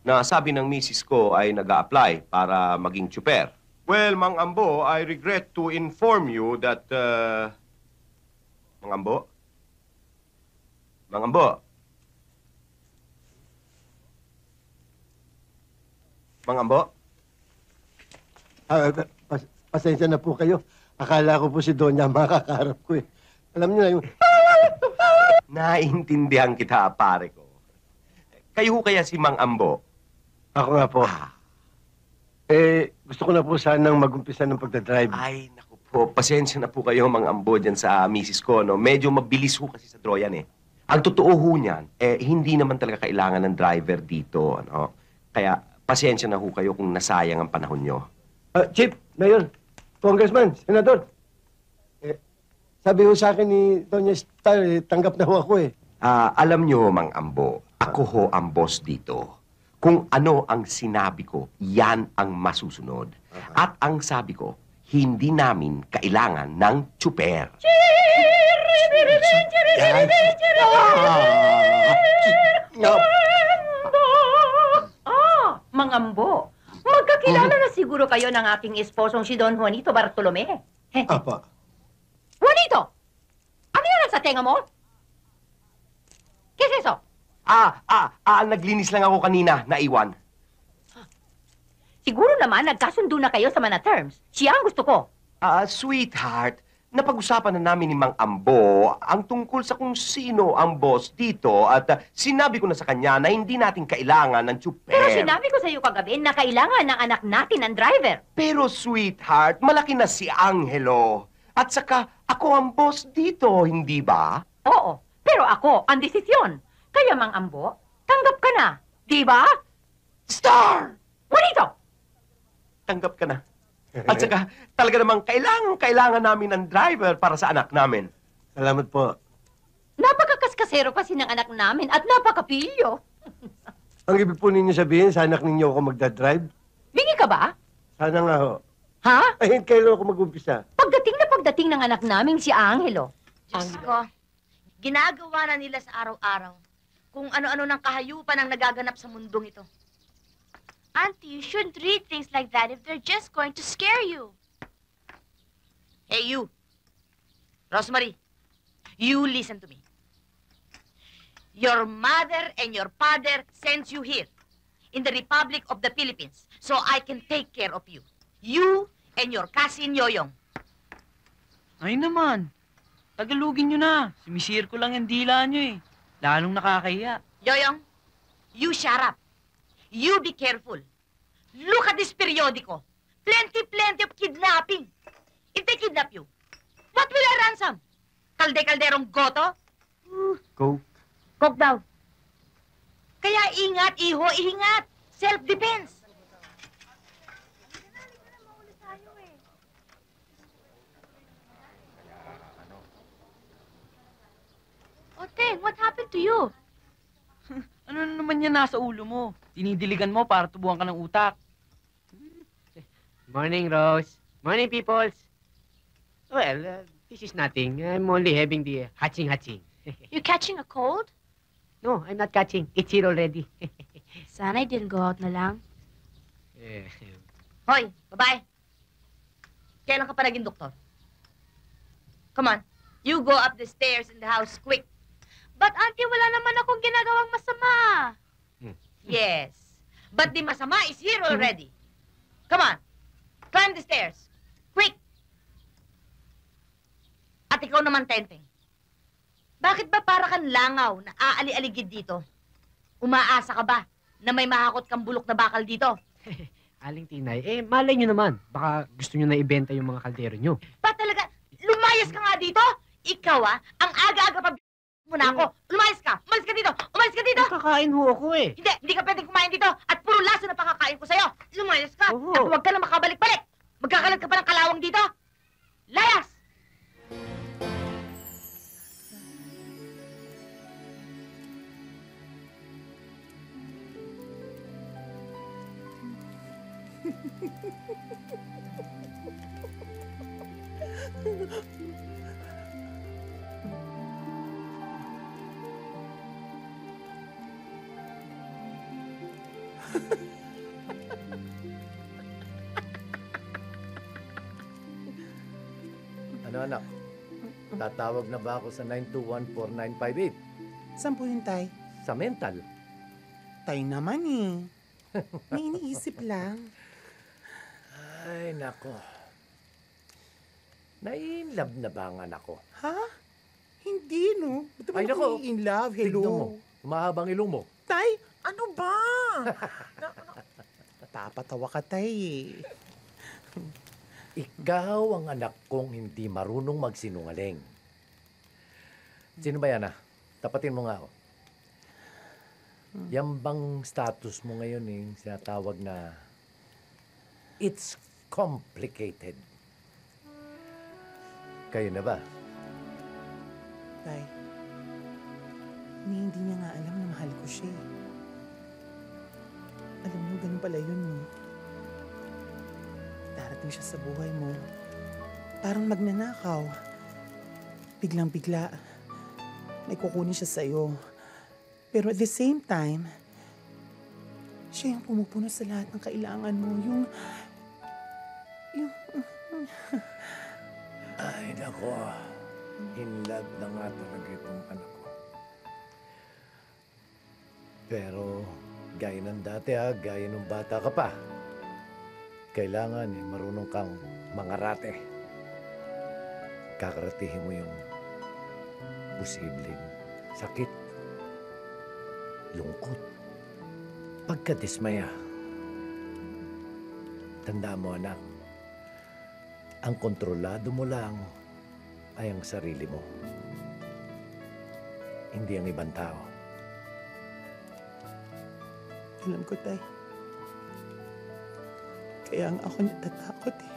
na sabi ng misis ko ay nag-a-apply para maging tsuper. Well, Mang Ambo, I regret to inform you that, Mang Ambo? Mang Ambo? Mang Ambo? Pasensya na po kayo. Akala ko po si Donya makakaharap ko eh. Alam niyo na yung... Naintindihan kita, pare ko. Kayo ho kaya si Mang Ambo? Ako nga po. Gusto ko na po sanang mag-umpisa ng pagdadrive. Ay, naku po. Pasensya na po kayo, Mang Ambo, dyan sa misis ko, no? Medyo mabilis ho kasi sa Troyan, eh. Ang totoo ho niyan, hindi naman talaga kailangan ng driver dito, ano? Kaya, pasensya na ho kayo kung nasayang ang panahon nyo. Chief, Mayor, Congressman, Senador. Sabi ho sa akin ni Donya Star, tanggap na ho ako eh. Alam nyo, Mang Ambo, ako ho ang boss dito. Kung ano ang sinabi ko, yan ang masusunod. At ang sabi ko, hindi namin kailangan ng tsuper. Mang Ambo, magkakilala na siguro kayo ng aking esposong si Don Juanito Bartolome. Apa. Juanito! Ano yan sa tenga mo? ¿Qué es eso? Naglinis lang ako kanina, naiwan. Siguro naman nagkasundo na kayo sa mga terms. Siya ang gusto ko. Sweetheart, napag-usapan na namin ni Mang Ambo ang tungkol sa kung sino ang boss dito at sinabi ko na sa kanya na hindi natin kailangan ng tsuper. Pero sinabi ko sa iyo kagabi na kailangan ng anak natin ng driver. Pero sweetheart, malaki na si Angelo. At saka, ako ang boss dito, hindi ba? Oo, pero ako ang desisyon. Kaya Mang Ambo, tanggap ka na. Di ba? Star! Juanito! Tanggap ka na. At saka, talaga namang kailangan namin ng driver para sa anak namin. Salamat po. Napakakaskasero kasi ng anak namin at napakapilyo. Ang ibig po ninyo sabihin, sa anak ninyo ako magdadrive? Bingi ka ba? Sana nga ho. Ha? Ay, kailan ako mag-umpisa? Pagdating ng anak namin si Angelo. Diyos ko, ginagawa na nila sa araw-araw kung ano-ano ng kahayupan ang nagaganap sa mundong ito. Auntie, you shouldn't read things like that if they're just going to scare you. Hey, you. Rosemary, you listen to me. Your mother and your father sends you here in the Republic of the Philippines so I can take care of you. You and your cousin Yoyong. Ay naman, tagalugin nyo na. Sumisir ko lang yung dila nyo eh. Lalong nakakahiya. Yoyong, you shut up. You be careful. Look at this periodico. Plenty of kidnapping. If they kidnap you, what will I ransom? Kalde-kalderong goto? Go. Coke daw. Kaya ingat, iho, ingat. Self-defense. Oteng, what happened to you? Ano na naman yan nasa ulo mo? Tinidiligan mo para tubuhan ka ng utak. Morning, Rose. Morning, peoples. Well, this is nothing. I'm only having the hatching. You catching a cold? No, I'm not catching. It's here already. Sana I didn't go out na lang. Hoy, babae. Kailan ka pa naging doktor? Come on. You go up the stairs in the house quick. But auntie, wala naman akong ginagawang masama. Yes. But the masama is here already. Come on. Climb the stairs. Quick. At ikaw naman, Tenteng. Bakit ba para kang langaw na aali-aligid dito? Umaasa ka ba na may mahakot kang bulok na bakal dito? Aling Tinay, malay nyo naman. Baka gusto nyo na ibenta yung mga kaldero nyo. Ba talaga, lumayas ka nga dito? Ikaw ang aga-aga pa mo na ako. Lumayas ka! Umalis ka dito! Umalis ka dito! Kakain ho ako eh. Hindi ka pwedeng kumain dito at puro laso na pakakain ko sa'yo. Lumayas ka Oo. at huwag ka na makabalik-balik. Magkakalat ka pa ng kalawang dito. Layas! Ano anak? Tatawag na ba ako sa 9214958? Saan po yun, Tay? Sa mental. Tay naman eh. May iniisip lang. Ay, nako. Nai-inlove na ba ang anak ko? Ha? Hindi, no? Ba't naman Ay, ako nako. in love? Hello? Tignan mo. Mahabang ilong mo. Tay, ano ba? Tapatawa ka, Tay. Ikaw ang anak kong hindi marunong magsinungaling. Sino ba yan, ah? Tapatin mo nga ako. Yan bang status mo ngayon sinatawag na it's complicated? Kayo na ba? Tay, hindi niya nga alam na mahal ko siya eh. Alam mo, ganun pala yun, no? Darating siya sa buhay mo. Parang magnanakaw. Biglang-bigla, may kukunin siya sa'yo. Pero at the same time, siya yung pumupuno sa lahat ng kailangan mo. Yung... Ay, nako. In love na nga talaga itong anak ko. Pero, gaya ng dati gaya ng bata ka pa. Kailangan marunong kang mangarate. Kakaratihin mo yung posibleng sakit, lungkot, pagkadismaya. Tandaan mo, anak, ang kontrolado mo lang ay ang sarili mo. Hindi ang ibang tao. Alam ko, Tay. Kaya ang ako natatakot eh.